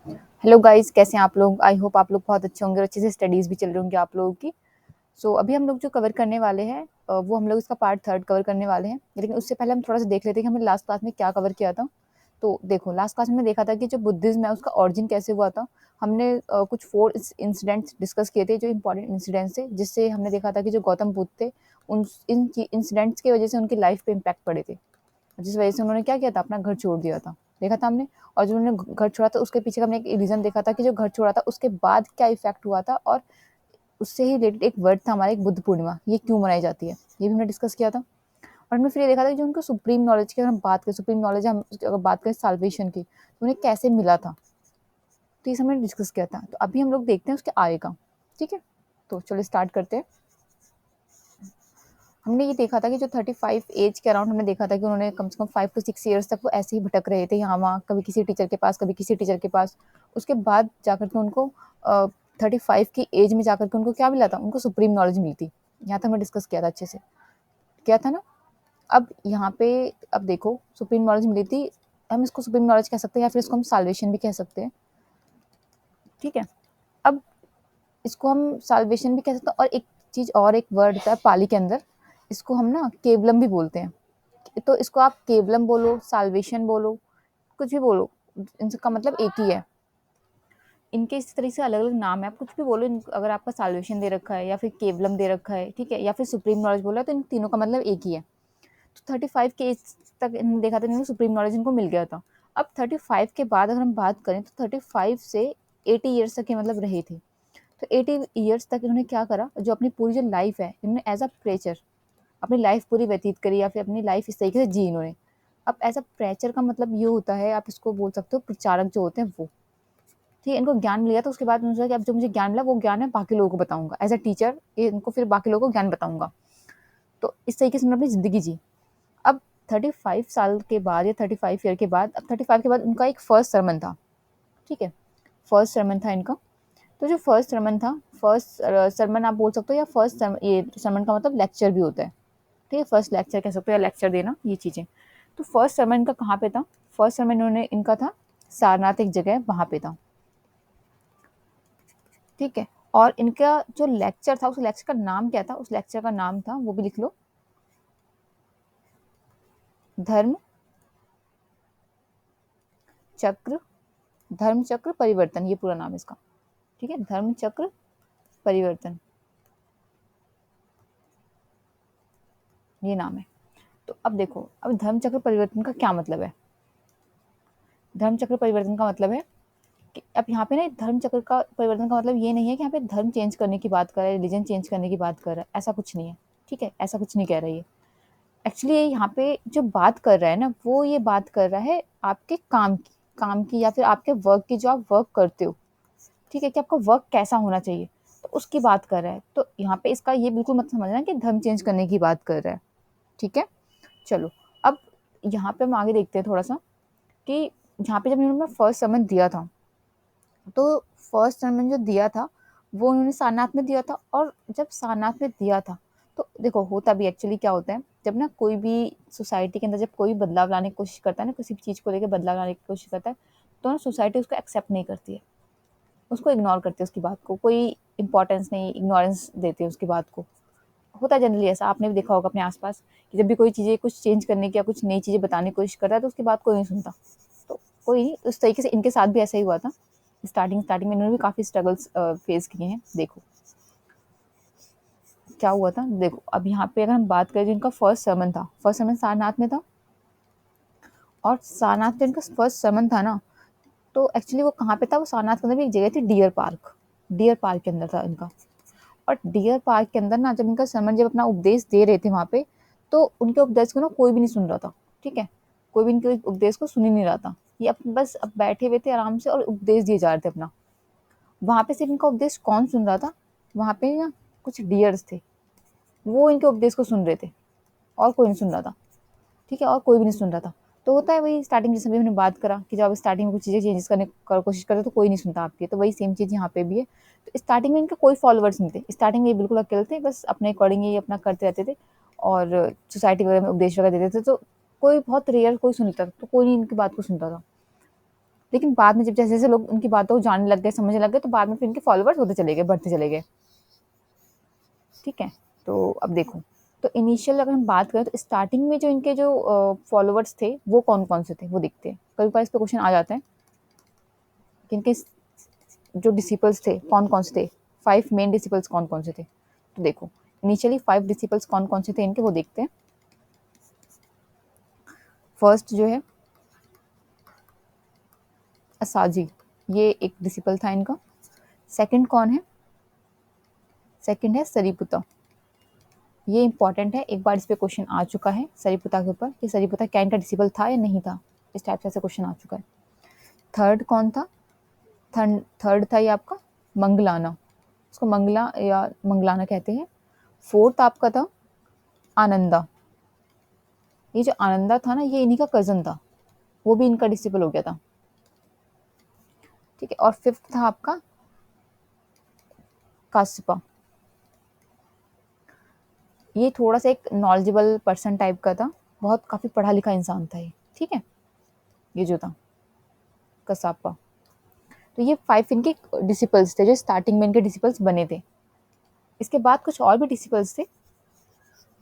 Hello guys, कैसे हैं आप लोग? आई होप आप लोग बहुत अच्छे होंगे और अच्छे से स्टडीज़ भी चल रही होंगी आप लोगों की। अभी हम लोग जो कवर करने वाले हैं वो हम लोग इसका पार्ट 3 कवर करने वाले हैं। लेकिन उससे पहले हम थोड़ा-सा देख लेते हैं कि हमने लास्ट क्लास में क्या कवर किया था। तो देखो, लास्ट क्लास में हमने देखा था कि जो बुद्धिज़्म है उसका ओरिजिन कैसे हुआ था। हमने कुछ 4 इंसिडेंट्स डिस्कस किए थे जो इम्पोर्टेंट इंसिडेंट्स थे, जिससे हमने देखा था कि जो गौतम बुद्ध थे उन इन इंसिडेंट्स की वजह से उनकी लाइफ पे इम्पैक्ट पड़े थे। जिस वजह से उन्होंने क्या किया था, अपना घर छोड़ दिया था, देखा था हमने। और जो उन्होंने घर छोड़ा था उसके पीछे का हमने एक रीज़न देखा था कि जो घर छोड़ा था उसके बाद क्या इफ़ेक्ट हुआ था, और उससे ही रिलेटेड एक वर्ड था हमारा, एक बुद्ध पूर्णिमा, ये क्यों मनाई जाती है, ये भी हमने डिस्कस किया था। और हमने फिर ये देखा था कि जो उनको सुप्रीम नॉलेज की अगर हम बात करें, सुप्रीम नॉलेज हम अगर बात करें साल्वेशन की, तो उन्हें कैसे मिला था, तो ये सब हमने डिस्कस किया था। तो अभी हम लोग देखते हैं उसके आगे का, ठीक है। तो चलो स्टार्ट करते हैं। हमने ये देखा था कि जो 35 एज के अराउंड हमने देखा था कि उन्होंने कम से कम 5 टू 6 ईयर्स तक वो ऐसे ही भटक रहे थे यहाँ-वहाँ, कभी किसी टीचर के पास, कभी किसी टीचर के पास। उसके बाद जाकर के उनको 35 की एज में जाकर के उनको क्या मिला था? उनको सुप्रीम नॉलेज मिली थी। यहाँ तक हमने डिस्कस किया था अच्छे से। किया था ना? अब यहाँ पे अब देखो, सुप्रीम नॉलेज मिली थी, हम इसको सुप्रीम नॉलेज कह सकते हैं या फिर इसको हम साल्वेशन भी कह सकते हैं, ठीक है? अब इसको हम साल्वेशन भी कह सकते हैं, और एक चीज़ और, एक वर्ड होता है पाली के अंदर, इसको हम ना केवलम भी बोलते हैं। तो इसको आप केवलम बोलो, साल्वेशन बोलो, कुछ भी बोलो, इनका मतलब एक ही है। इनके इस तरह से अलग-अलग नाम है, आप कुछ भी बोलो। अगर आपका साल्वेशन दे रखा है या फिर केवलम दे रखा है, ठीक है, या फिर सुप्रीम नॉलेज बोला है, तो इन तीनों का मतलब एक ही है। तो 35 के एज तक इन्होंने देखा था, इन्होंने सुप्रीम नॉलेज इनको मिल गया था। अब 35 के बाद अगर हम बात करें तो 35 से 80 ईयर्स तक के मतलब रहे थे। तो 80 ईयर्स तक इन्होंने क्या करा, जो अपनी पूरी जो लाइफ है, इन्होंने एज अ प्रेचर अपनी लाइफ पूरी व्यतीत करी, या फिर अपनी लाइफ इस तरीके से जी इन्होंने। अब एज अ प्रेचर का मतलब ये होता है, आप इसको बोल सकते हो प्रचारक जो होते हैं वो, ठीक है। इनको ज्ञान मिल गया, तो उसके बाद उन्होंने सोचा कि अब जो मुझे ज्ञान मिला वो ज्ञान है बाकी लोगों को बताऊंगा, एज अ टीचर ये इनको फिर बाकी लोगों को ज्ञान बताऊंगा। तो इस तरीके से उन्होंने अपनी ज़िंदगी जी। अब 35 साल के बाद या 35 ईयर के बाद, अब 35 के बाद उनका एक फर्स्ट सरमन था, ठीक है। फर्स्ट सरमन था इनका। तो जो फर्स्ट सरमन था, फर्स्ट सरमन आप बोल सकते हो, या फर्स्ट ये सरमन का मतलब लेक्चर भी होता है, ठीक है। फर्स्ट लेक्चर कह सकते हो या लेक्चर देना, ये चीज़ें। तो फर्स्ट सरमन इनका कहाँ पे था? फर्स्ट सरमन इन्होंने इनका था सारनाथ, एक जगह वहाँ पे था, ठीक है। और इनका जो लेक्चर था, उस लेक्चर का नाम क्या था? उस लेक्चर का नाम था, वो भी लिख लो, धर्म चक्र, धर्म चक्र परिवर्तन, ये पूरा नाम है इसका, ठीक है। धर्म चक्र परिवर्तन, ये नाम है। तो अब देखो, अब धर्म चक्र परिवर्तन का क्या मतलब है? धर्म चक्र परिवर्तन का मतलब है कि अब यहाँ पे ना धर्म चक्र का परिवर्तन का मतलब ये नहीं है कि यहाँ पे धर्म चेंज करने की बात कर रहा है, रिलीजन चेंज करने की बात कर रहा है, ऐसा कुछ नहीं है, ठीक है। ऐसा कुछ नहीं कह रहा है ये। एक्चुअली यहाँ पे जो बात कर रहा है ना, वो ये बात कर रहा है आपके काम की या फिर आपके वर्क की, जो आप वर्क करते हो, ठीक है, कि आपका वर्क कैसा होना चाहिए, तो उसकी बात कर रहा है। तो यहाँ पे इसका ये बिल्कुल मत समझना कि धर्म चेंज करने की बात कर रहा है, ठीक है। चलो, अब यहाँ पे हम आगे देखते हैं थोड़ा सा, कि यहाँ पे जब इन्होंने फर्स्ट समन दिया था, तो फर्स्ट समन जो दिया था वो उन्होंने सारनाथ में दिया था। और जब सारनाथ में दिया था, तो देखो होता भी एक्चुअली क्या होता है, जब ना कोई भी सोसाइटी के अंदर जब कोई बदलाव लाने की कोशिश करता है ना, किसी भी चीज़ को लेकर बदलाव लाने की कोशिश करता है, तो ना सोसाइटी उसको एक्सेप्ट नहीं करती है, उसको इग्नोर करती है, उसकी बात को कोई इंपॉर्टेंस नहीं, इग्नोरेंस देते हैं उसकी बात को। होता है जनरली ऐसा, आपने भी देखा होगा अपने आसपास, कि जब भी कोई चीज़ें कुछ चेंज करने की या कुछ नई चीज़ें बताने की कोशिश करता है, तो उसकी बात कोई नहीं सुनता। तो कोई नहीं, उस तरीके से इनके साथ भी ऐसा ही हुआ था। स्टार्टिंग में इन्होंने भी काफ़ी स्ट्रगल्स फेस किए हैं। देखो क्या हुआ था, देखो अब यहाँ पे अगर हम बात करें, जो इनका फर्स्ट सरमन था, फर्स्ट सरमन सारनाथ में था। और सारनाथ जो इनका फर्स्ट सरमन था ना, तो एक्चुअली वो कहाँ पे था, वो सारनाथ के अंदर भी एक जगह थी, डियर पार्क, डियर पार्क के अंदर था इनका। और डियर पार्क के अंदर ना, जब इनका सरमन जब अपना उपदेश दे रहे थे वहाँ पे, तो उनके उपदेश को ना कोई भी नहीं सुन रहा था, ठीक है। कोई भी इनके उपदेश को सुन ही नहीं रहा था। ये बस अब बैठे हुए थे आराम से और उपदेश दिए जा रहे थे अपना। वहाँ पे सिर्फ इनका उपदेश कौन सुन रहा था? वहाँ पे ना कुछ डियर्स थे, वो इनके उपदेश को सुन रहे थे, और कोई नहीं सुन रहा था, ठीक है। और कोई भी नहीं सुन रहा था। तो होता है वही, स्टार्टिंग जैसे भी हमने बात करा, कि जब आप स्टार्टिंग में कुछ चीज़ें चेंजेस करने की कोशिश करते हो तो कोई नहीं सुनता आपकी, तो वही सेम चीज़ यहाँ पे भी है। तो स्टार्टिंग में इनके कोई फॉलोअर्स नहीं थे, स्टार्टिंग में ये बिल्कुल अकेले थे, बस अपने अकॉर्डिंग ही अपना करते रहते थे, और सोसाइटी वगैरह में उपदेश वगैरह देते थे, तो कोई बहुत रेयर कोई सुनता था, तो कोई नहीं इनकी बात को सुनता था। लेकिन बाद में जब जैसे जैसे लोग उनकी बातों को जानने लग गए, समझने लग गए, तो बाद में फिर इनके फॉलोवर्स होते चले गए, बढ़ते चले गए। ठीक है, तो अब देखो, तो इनिशियल अगर हम बात करें तो स्टार्टिंग में जो इनके जो फॉलोवर्स थे वो कौन कौन से थे वो देखते हैं। कभी बार इस पर क्वेश्चन आ जाता है कि इनके जो डिसिपल्स थे कौन कौन से थे, 5 मेन डिसिपल्स कौन कौन से थे। तो देखो, इनिशियली 5 डिसिपल्स कौन कौन से थे इनके, वो देखते हैं। फर्स्ट जो है असाजी, ये एक डिसिपल था इनका। सेकंड कौन है, सेकंड है सरीपुता। ये इंपॉर्टेंट है, एक बार इस पे क्वेश्चन आ चुका है सरीपुता के ऊपर कि सरीपुता क्या इनका डिसिपल था या नहीं था, इस टाइप से ऐसा क्वेश्चन आ चुका है। थर्ड कौन था, थर्ड था ये आपका मंगलाना, इसको मंगला या मंगलाना कहते हैं। फोर्थ आपका था आनंदा, ये जो आनंदा था ना ये इन्हीं का कजन था, वो भी इनका डिसिपल हो गया था। ठीक है, और फिफ्थ था आपका कासिपा, ये थोड़ा सा एक नॉलेजेबल पर्सन टाइप का था, बहुत काफी पढ़ा लिखा इंसान था ये। ठीक है, ये जो था कसापा। तो ये 5 इनके डिसिपल्स थे जो स्टार्टिंग में इनके डिसिपल्स बने थे। इसके बाद कुछ और भी डिसिपल्स थे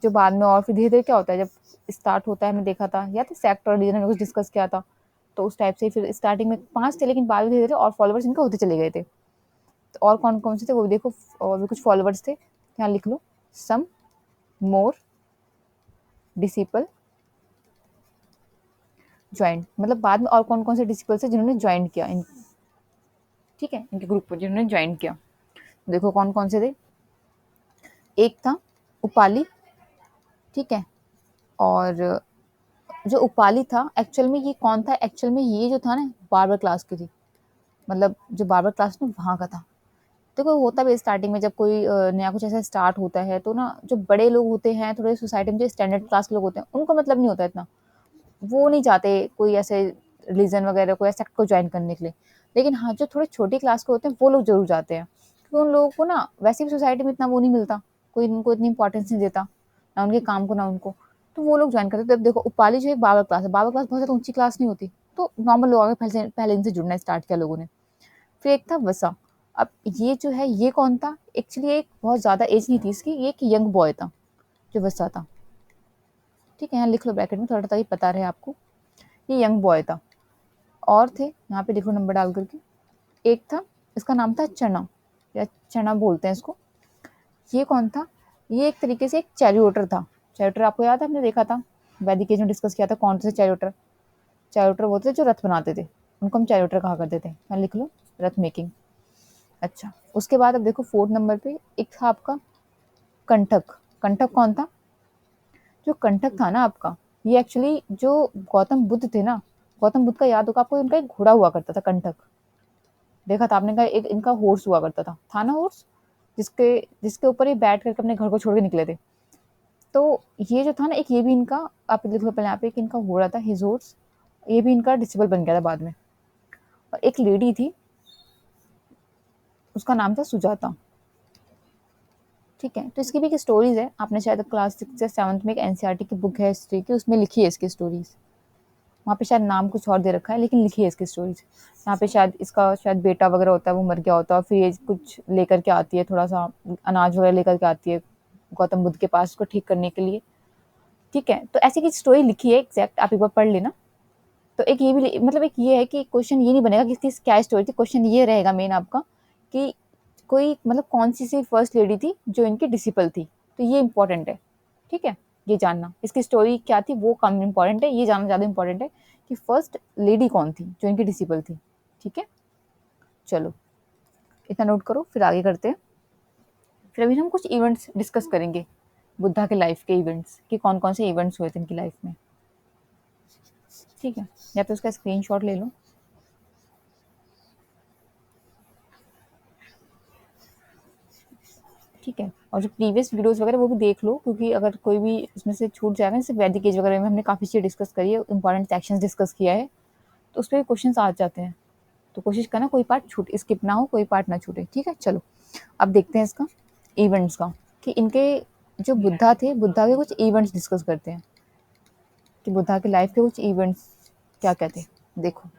जो बाद में, और फिर धीरे धीरे क्या होता है जब स्टार्ट होता है, हमने देखा था या तो सेक्ट और रीजन में कुछ डिस्कस किया था, तो उस टाइप से फिर स्टार्टिंग में 5 थे, लेकिन बाद में धीरे धीरे और फॉलोवर्स इनके होते चले गए थे। तो और कौन कौन से थे वो भी देखो, और भी कुछ फॉलोवर्स थे, यहाँ लिख लो, सम मोर डिसिपल ज्वाइन, मतलब बाद में और कौन कौन से डिसिपल्स थे जिन्होंने ज्वाइन किया ठीक है, इनके ग्रुप को जिन्होंने ज्वाइन किया। देखो कौन कौन से थे, एक था उपाली। ठीक है, और जो उपाली था एक्चुअल में ये कौन था, एक्चुअल में ये जो था ना बार्बर क्लास की थी, मतलब जो बार्बर क्लास में वहाँ का था। देखो होता भी स्टार्टिंग में जब कोई नया कुछ ऐसा स्टार्ट होता है तो ना जो बड़े लोग होते हैं थोड़े सोसाइटी में, जो स्टैंडर्ड क्लास के लोग होते हैं उनको मतलब नहीं होता इतना, वो नहीं चाहते कोई ऐसे रिलीजन वगैरह को या सेक्ट को ज्वाइन करने के लिए। लेकिन हाँ, जो थोड़े छोटी क्लास के होते हैं वो लोग जरूर जाते हैं, क्योंकि उन लोगों को ना वैसे भी सोसाइटी में इतना वो नहीं मिलता, कोई उनको इतनी इंपॉर्टेंस नहीं देता, ना उनके काम को ना उनको, तो वो लोग ज्वाइन करते हैं। तो अब देखो उपाली जो एक बाबर क्लास है, बाबर क्लास बहुत ज़्यादा ऊंची क्लास नहीं होती, तो नॉर्मल लोग आगे पहले पहले इनसे जुड़ना स्टार्ट किया लोगों ने। फिर एक था वसा, अब ये जो है ये कौन था, एक्चुअली एक बहुत ज़्यादा एज नहीं थी इसकी, ये एक यंग बॉय था जो वसा था। ठीक है, यहाँ लिख लो ब्रैकेट में, थोड़ा सा ये पता रहे आपको, ये यंग बॉय था। और थे यहाँ पे देखो नंबर डाल करके, एक था इसका नाम था चना या चना बोलते हैं इसको। ये कौन था, ये एक तरीके से एक चैरियोटर था। चैरियोटर आपको याद है, हमने देखा था वैदिक एज में डिस्कस किया था कौन से चैरियोटर। चैरियोटर वो थे जो रथ बनाते थे, उनको हम चैरियोटर कहा करते थे। यहाँ लिख लो रथ मेकिंग। अच्छा, उसके बाद अब देखो 4th नंबर पे एक था आपका कंठक। कंठक कौन था, जो कंठक था ना आपका, ये एक्चुअली जो गौतम बुद्ध थे ना, गौतम बुद्ध का याद होगा आपको, इनका एक घोड़ा हुआ करता था कंठक, देखा था आपने, का एक इनका हॉर्स हुआ करता था ना हॉर्स, जिसके जिसके ऊपर ये बैठ करके अपने घर को छोड़ के निकले थे। तो ये जो था ना एक, ये भी इनका, आप देख लो पहले यहाँ पे, एक इनका घोड़ा था हिज हॉर्स, ये भी इनका डिसेबल बन गया था बाद में। और एक लेडी थी, उसका नाम था सुजाता। ठीक है, तो इसकी भी एक स्टोरीज है, आपने शायद क्लास 6 या 7th में एक एनसीईआरटी की बुक है हिस्ट्री की, उसमें लिखी है इसकी स्टोरीज। वहाँ पे शायद नाम कुछ और दे रखा है, लेकिन लिखी है इसकी स्टोरीज। यहाँ पे शायद इसका शायद बेटा वगैरह होता है, वो मर गया होता है, और फिर ये कुछ लेकर के आती है, थोड़ा सा अनाज वगैरह लेकर के आती है गौतम बुद्ध के पास, उसको ठीक करने के लिए। ठीक है, तो ऐसी की स्टोरी लिखी है एग्जैक्ट, आप एक बार पढ़ लेना। तो एक ये भी, मतलब एक ये है कि क्वेश्चन ये नहीं बनेगा कि इसकी क्या स्टोरी थी, क्वेश्चन ये रहेगा मेन आपका कि कोई मतलब कौन सी सी फर्स्ट लेडी थी जो इनकी डिसिपल थी, तो ये इंपॉर्टेंट है। ठीक है, ये जानना इसकी स्टोरी क्या थी वो कम इंपॉर्टेंट है, ये जानना ज़्यादा इंपॉर्टेंट है कि फर्स्ट लेडी कौन थी जो इनकी डिसिपल थी। ठीक है, चलो इतना नोट करो, फिर आगे करते हैं। फिर अभी हम कुछ इवेंट्स डिस्कस करेंगे, बुद्धा के लाइफ के इवेंट्स, कि कौन कौन से इवेंट्स हुए थे इनकी लाइफ में। ठीक है, या तो उसका स्क्रीनशॉट ले लो। ठीक है, और जो प्रीवियस वीडियोस वगैरह वो भी देख लो, क्योंकि अगर कोई भी इसमें से छूट जाएगा, जैसे वैदिक एज वगैरह में हमने काफ़ी चीज़ डिस्कस करी है, इंपॉर्टेंट सेक्शंस डिस्कस किया है, तो उस पर भी क्वेश्चन आ जाते हैं, तो कोशिश करना कोई पार्ट छूट स्किप ना हो, कोई पार्ट ना छूटे। ठीक है, चलो अब देखते हैं इसका इवेंट्स का, कि इनके जो बुद्धा थे, बुद्धा के कुछ इवेंट्स डिस्कस करते हैं कि बुद्धा की लाइफ के कुछ इवेंट्स क्या क्या थे। देखो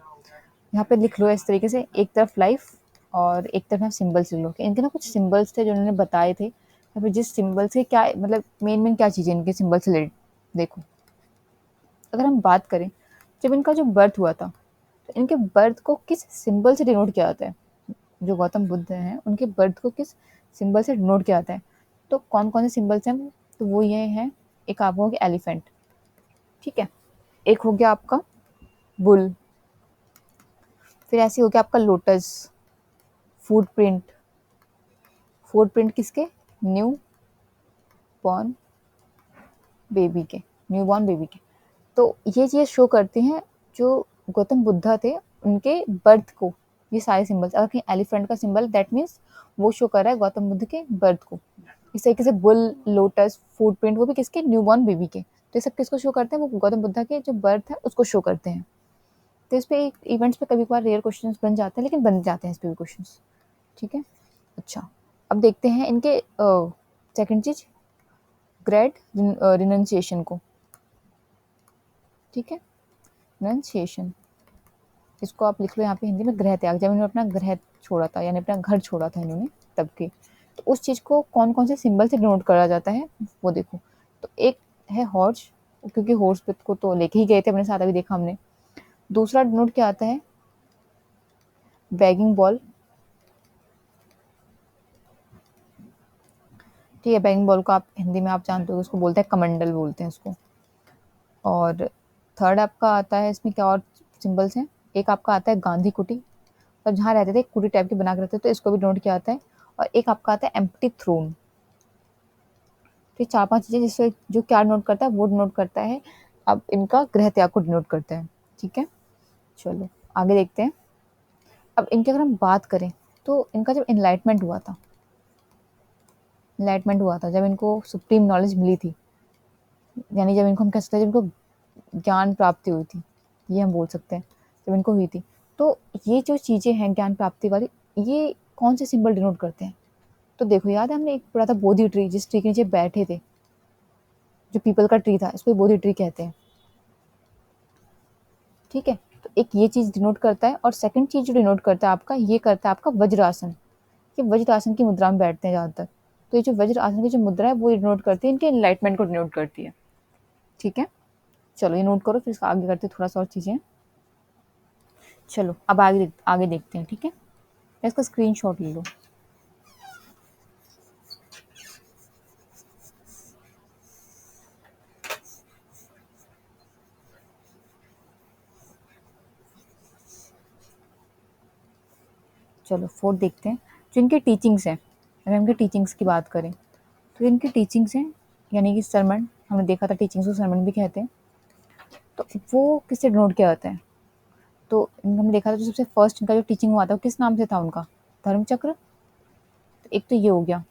यहाँ पे लिख लो इस तरीके से, एक तरफ लाइफ और एक तरफ सिंबल्स लिख लो। कि इनके ना कुछ सिंबल्स थे जो उन्होंने बताए थे, या फिर जिस सिंबल से क्या मतलब मेन क्या चीज़ें इनके सिंबल से रिलेटेड। देखो, अगर हम बात करें, जब इनका जो बर्थ हुआ था, तो इनके बर्थ को किस सिंबल से डिनोट किया जाता है? जो गौतम बुद्ध हैं उनके बर्थ को किस सिंबल से डिनोट किया जाता है? तो कौन कौन से सिंबल्स हैं? तो वो ये हैं, एक आपका हो गया एलिफेंट, ठीक है, एक हो गया आपका बुल, फिर ऐसे हो गया आपका लोटस, फुटप्रिंट, फुटप्रिंट किसके? न्यू बॉर्न बेबी के, न्यू बॉर्न बेबी के। तो ये चीज़ शो करती हैं जो गौतम बुद्धा थे उनके बर्थ को, ये सारे सिंबल्स। अगर कहीं एलिफेंट का सिंबल, दैट मीन्स वो शो कर रहा है गौतम बुद्ध के बर्थ को। इस तरीके से बुल, लोटस, फुटप्रिंट, वो भी किसके? न्यूबॉर्न बेबी के। तो ये सब किसको शो करते हैं? वो गौतम बुद्धा के जो बर्थ है उसको शो करते हैं। तो इस पे इवेंट्स पे कभी कभार रेयर क्वेश्चन बन जाते हैं, लेकिन बन जाते हैं इस पे भी क्वेश्चन, ठीक है। अच्छा, अब देखते हैं इनके सेकंड चीज, ग्रेट रिनंसिएशन को, ठीक है। रिनंसिएशन, इसको आप लिख लो यहाँ पे हिंदी में गृह त्याग। जब इन्होंने अपना गृह छोड़ा था, यानी अपना घर छोड़ा था इन्होंने, तब के, तो उस चीज़ को कौन कौन से सिंबल से डिनोट करा जाता है वो देखो। तो एक है हॉर्स, क्योंकि हॉर्स को तो लेके ही गए थे अपने साथ, अभी देखा हमने। दूसरा डिनोट क्या आता है? बैगिंग बॉल, ठीक है। बैगिंग बॉल को आप हिंदी में आप जानते हो, उसको बोलते हैं कमंडल, बोलते हैं उसको। और थर्ड आपका आता है, इसमें क्या और सिंबल्स हैं? एक आपका आता है गांधी कुटी, और जहाँ रहते थे कुटी टाइप के बना के रहते थे, तो इसको भी डिनोट किया जाता है। और एक आपका आता है एम्प्टी थ्रोन। तो ये 4-5 चीज़ें जिससे जो क्या डिनोट करता है, वो डिनोट करता है, अब इनका गृह त्याग को डिनोट करता है, ठीक है। चलो आगे देखते हैं। अब इनकी अगर हम बात करें, तो इनका जब इनलाइटमेंट हुआ था, इनलाइटमेंट हुआ था जब इनको सुप्रीम नॉलेज मिली थी, यानी जब इनको हम कह सकते हैं जब इनको ज्ञान प्राप्ति हुई थी, ये हम बोल सकते हैं, जब इनको हुई थी। तो ये जो चीज़ें हैं ज्ञान प्राप्ति वाली, ये कौन से सिंबल डिनोट करते हैं? तो देखो, याद है हमने एक पढ़ा था बोधि ट्री, जिस ट्री के नीचे बैठे थे, जो पीपल का ट्री था, इसको बोधि ट्री कहते हैं, ठीक है। तो एक ये चीज़ डिनोट करता है, और सेकंड चीज़ जो डिनोट करता है आपका, ये करता है आपका वज्रासन। ये वज्रासन की मुद्रा में बैठते हैं ज़्यादातर। तो ये जो वज्रासन की जो मुद्रा है, वो डिनोट करती है इनके इनलाइटमेंट को डिनोट करती है, ठीक है। चलो ये नोट करो, फिर इसका आगे करते थोड़ा सा और चीज़ें। चलो अब आगे देखते हैं, ठीक है। इसका स्क्रीनशॉट ले लो। चलो फोर्थ देखते हैं, जो इनकी टीचिंग्स हैं। अगर इनकी टीचिंग्स की बात करें, तो इनकी टीचिंग्स हैं, यानी कि सरमन, हमने देखा था टीचिंग्स को सरमन भी कहते हैं। तो वो किससे डिनोट किया जाता है? तो हमने देखा था जो सबसे फर्स्ट इनका जो टीचिंग हुआ था, वो किस नाम से था उनका? धर्मचक्र। तो एक तो ये हो गया,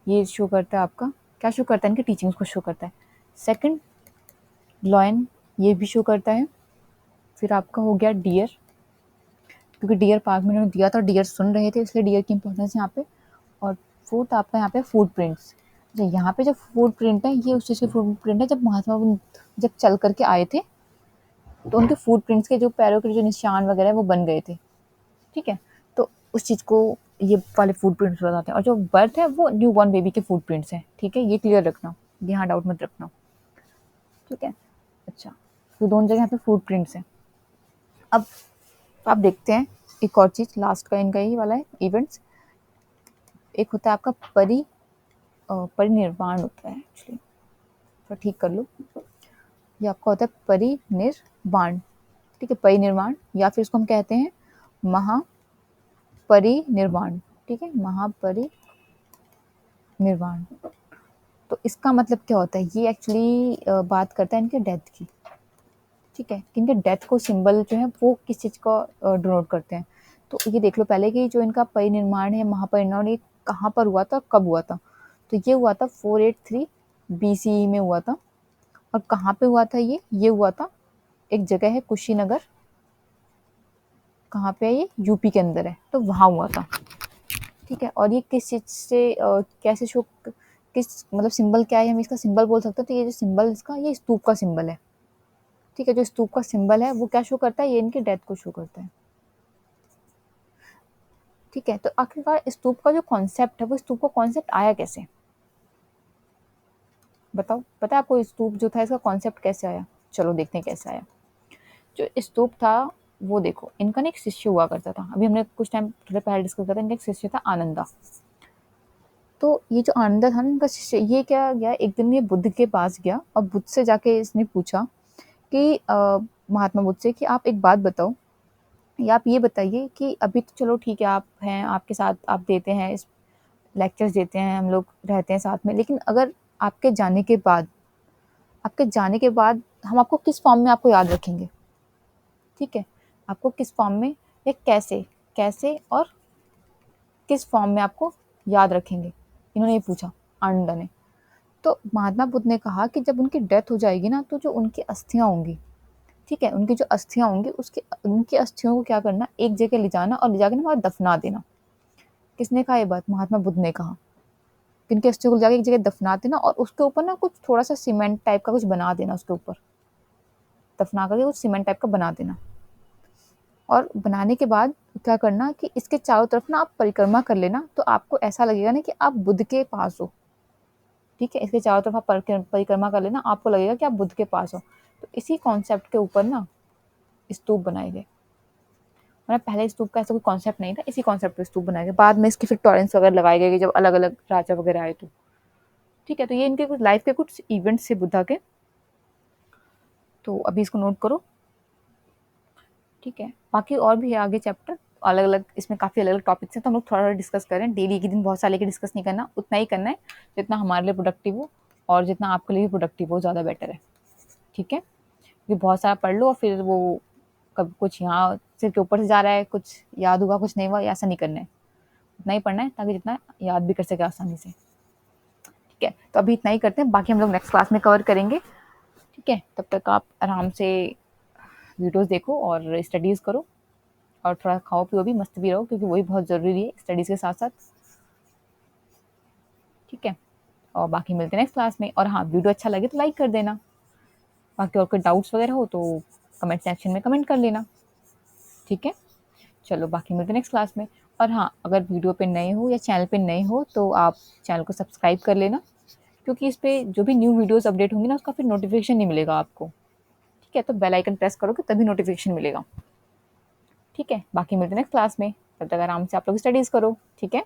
ये शो करता है आपका, क्या शो करता है? इनकी टीचिंग्स को शो करता है। सेकंड, लॉयन, ये भी शो करता है। फिर आपका हो गया डियर, क्योंकि डियर पार्क में उन्होंने दिया था, डियर सुन रहे थे, इसलिए डियर की इंपॉर्टेंस यहाँ पे। और फोर्थ आपका यहाँ पे फूड प्रिंट्स। जो यहाँ पे जो फूड प्रिंट है, ये उस चीज़ के फूड प्रिंट है जब महात्मा बुद्ध जब चल करके आए थे, तो उनके फूड प्रिंट्स के जो पैरों के जो निशान वगैरह वो बन गए थे, ठीक है। तो उस चीज़ को ये वाले फूड प्रिंट्स बताते हैं। और जो बर्थ है वो न्यू बॉर्न बेबी के फूड प्रिंट्स हैं, ठीक है। ये क्लियर रखना, यहाँ डाउट मत रखना, ठीक है। अच्छा, तो दोनों जगह यहाँ पे फूड प्रिंट्स हैं। अब आप देखते हैं एक और चीज़, लास्ट का इनका यही वाला है इवेंट्स। एक होता है आपका परिनिर्वाण होता है एक्चुअली, तो ठीक कर लो। ये आपका होता है परिनिर्वाण, ठीक है। परिनिर्वाण, या फिर इसको हम कहते हैं महापरिनिर्वाण, ठीक है। महापरिनिर्वाण, तो इसका मतलब क्या होता है? ये एक्चुअली बात करता है इनके डेथ की, ठीक है। कि इनके डेथ को सिंबल जो है वो किस चीज़ को डिनोट करते हैं। तो ये देख लो पहले कि जो इनका परिनिर्माण है, महापरिनिर्वाण, ये कहाँ पर हुआ था, कब हुआ था? तो ये हुआ था 483 BCE में हुआ था। और कहाँ पे हुआ था? ये हुआ था, एक जगह है कुशीनगर, कहाँ पे है ये? यूपी के अंदर है, तो वहाँ हुआ था, ठीक है। और ये किस चीज़ से कैसे शो, किस मतलब सिंबल क्या है, हम इसका सिंबल बोल सकते हैं। तो ये जो सिंबल इसका, ये स्तूप का सिंबल है, ठीक है, जो स्तूप का सिंबल है वो क्या शो करता है, ये इनकी डेथ को शो करता है। ठीक है, तो आखिरकार स्तूप का जो कॉन्सेप्ट है, वो स्तूप का कॉन्सेप्ट आया कैसे, बताओ, पता है आपको स्तूप जो था इसका कॉन्सेप्ट कैसे आया? चलो देखते हैं कैसे आया। जो स्तूप था वो देखो, इनका ना एक शिष्य हुआ करता था, अभी हमने कुछ टाइम थोड़े पहले डिस्कस किया था, इनका एक शिष्य था आनंदा। तो ये जो आनंदा था ना इनका शिष्य, ये क्या गया, एक दिन ये बुद्ध के पास गया और बुद्ध से जाके इसने पूछा कि महात्मा बुद्ध से कि आप एक बात बताओ, या आप ये बताइए कि अभी तो चलो ठीक है, आप हैं, आपके साथ आप देते हैं, इस लेक्चर्स देते हैं, हम लोग रहते हैं साथ में, लेकिन अगर आपके जाने के बाद, आपके जाने के बाद हम आपको किस फॉर्म में आपको याद रखेंगे? ठीक है, आपको किस फॉर्म में, या कैसे, कैसे और किस फॉर्म में आपको याद रखेंगे, इन्होंने ये पूछा आनंदा ने। तो महात्मा बुद्ध ने कहा कि जब उनकी डेथ हो जाएगी ना, तो जो उनकी अस्थियां होंगी, ठीक है, उनकी जो अस्थियां होंगी, उसके उनकी अस्थियों को क्या करना, एक जगह ले जाना और ले जाकर ना वहाँ दफना देना। किसने कहा ये बात? महात्मा बुद्ध ने कहा कि इनकी अस्थियों को ले जाकर एक जगह दफना देना और उसके ऊपर ना कुछ थोड़ा सा सीमेंट टाइप का कुछ बना देना, उसके ऊपर दफना करके कुछ सीमेंट टाइप का बना देना। और बनाने के बाद क्या करना कि इसके चारों तरफ ना आप परिक्रमा कर लेना, तो आपको ऐसा लगेगा ना कि आप बुद्ध के पास हो। ठीक है, इसके चारों तरफ आप परिक्रमा कर लेना, आपको लगेगा कि आप बुद्ध के पास हो। तो इसी कॉन्सेप्ट के ऊपर ना स्तूप बनाए गए, मतलब पहले स्तूप का ऐसा कोई कॉन्सेप्ट नहीं था, इसी कॉन्सेप्ट पे स्तूप बनाए गए, बाद में इसके फिर टॉरेंस वगैरह लगाए गए जब अलग अलग राजा वगैरह आए तो। ठीक है, तो ये इनके कुछ लाइफ के कुछ इवेंट्स थे बुद्धा के, तो अभी इसको नोट करो। ठीक है, बाकी और भी है आगे चैप्टर, अलग अलग, इसमें काफ़ी अलग अलग टॉपिक्स हैं, तो हम लोग थोड़ा थोड़ा डिस्कस करें। डेली एक दिन बहुत सारे लेके डिस्कस नहीं करना, उतना ही करना है जितना हमारे लिए प्रोडक्टिव हो और जितना आपके लिए भी प्रोडक्टिव हो, ज़्यादा बेटर है। ठीक है, क्योंकि बहुत सारा पढ़ लो और फिर वो कब कुछ यहाँ सिर के ऊपर से जा रहा है, कुछ याद होगा कुछ नहीं हुआ, ऐसा नहीं करना है, उतना ही पढ़ना है ताकि जितना याद भी कर सके आसानी से। ठीक है, तो अभी इतना ही करते हैं, बाकी हम लोग नेक्स्ट क्लास में कवर करेंगे। ठीक है, तब तक आप आराम से वीडियोस देखो और स्टडीज़ करो, और थोड़ा खाओ पियो भी, मस्त भी रहो, क्योंकि वही बहुत ज़रूरी है स्टडीज़ के साथ साथ। ठीक है, और बाकी मिलते हैं नेक्स्ट क्लास में। और हाँ, वीडियो अच्छा लगे तो लाइक कर देना, बाकी और कोई डाउट्स वगैरह हो तो कमेंट सेक्शन में कमेंट कर लेना। ठीक है, चलो बाकी मिलते हैं नेक्स्ट क्लास में। और हाँ, अगर वीडियो पे नए हो या चैनल पे नए हो तो आप चैनल को सब्सक्राइब कर लेना, क्योंकि इस पे जो भी न्यू वीडियोस अपडेट होंगी ना, उसका फिर नोटिफिकेशन नहीं मिलेगा आपको। ठीक है, तो बेल आइकन प्रेस करोगे तभी नोटिफिकेशन मिलेगा। ठीक है, बाकी मिलते हैं नेक्स्ट क्लास में, तब तक आराम से आप लोग स्टडीज़ करो। ठीक है।